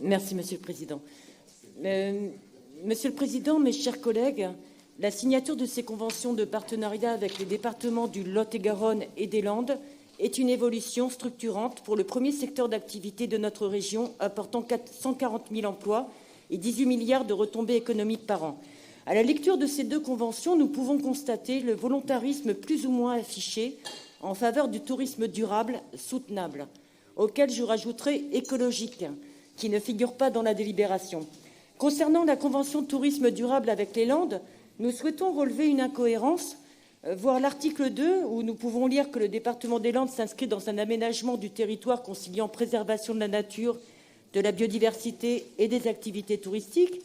Merci, Monsieur le Président. Monsieur le Président, mes chers collègues, la signature de ces conventions de partenariat avec les départements du Lot-et-Garonne et des Landes est une évolution structurante pour le premier secteur d'activité de notre région, apportant 140 000 emplois et 18 milliards de retombées économiques par an. À la lecture de ces deux conventions, nous pouvons constater le volontarisme plus ou moins affiché en faveur du tourisme durable, soutenable, auquel je rajouterai écologique, qui ne figure pas dans la délibération. Concernant la convention de tourisme durable avec les Landes, nous souhaitons relever une incohérence, voir l'article 2, où nous pouvons lire que le département des Landes s'inscrit dans un aménagement du territoire conciliant préservation de la nature, de la biodiversité et des activités touristiques.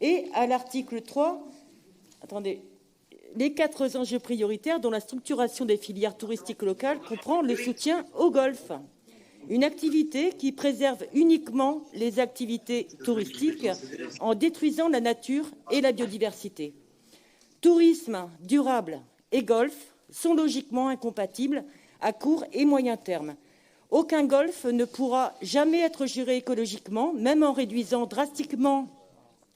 Et à l'article 3, les 4 enjeux prioritaires dont la structuration des filières touristiques locales comprend le soutien au golf, une activité qui préserve uniquement les activités touristiques en détruisant la nature et la biodiversité. Tourisme durable et golf sont logiquement incompatibles à court et moyen terme. Aucun golf ne pourra jamais être géré écologiquement, même en réduisant drastiquement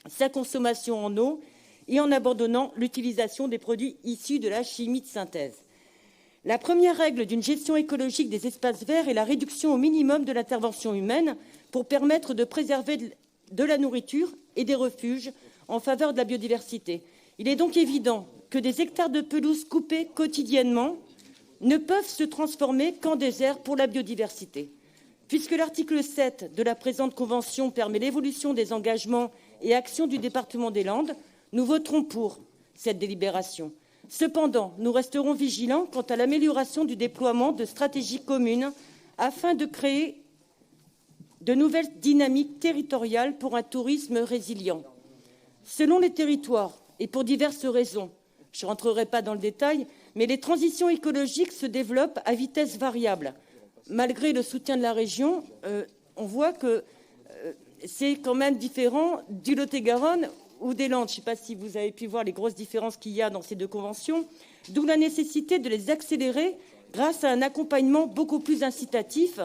sa consommation en eau et en abandonnant l'utilisation des produits issus de la chimie de synthèse. La première règle d'une gestion écologique des espaces verts est la réduction au minimum de l'intervention humaine pour permettre de préserver de la nourriture et des refuges en faveur de la biodiversité. Il est donc évident que des hectares de pelouse coupés quotidiennement ne peuvent se transformer qu'en désert pour la biodiversité. Puisque l'article 7 de la présente convention permet l'évolution des engagements et actions du département des Landes, nous voterons pour cette délibération. Cependant, nous resterons vigilants quant à l'amélioration du déploiement de stratégies communes afin de créer de nouvelles dynamiques territoriales pour un tourisme résilient. Selon les territoires et pour diverses raisons, je ne rentrerai pas dans le détail, mais les transitions écologiques se développent à vitesse variable. Malgré le soutien de la région, on voit que c'est quand même différent du Lot-et-Garonne ou des Landes. Je ne sais pas si vous avez pu voir les grosses différences qu'il y a dans ces deux conventions, d'où la nécessité de les accélérer grâce à un accompagnement beaucoup plus incitatif,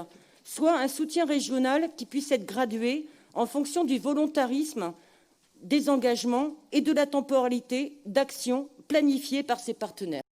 soit un soutien régional qui puisse être gradué en fonction du volontarisme, des engagements et de la temporalité d'action planifiée par ses partenaires.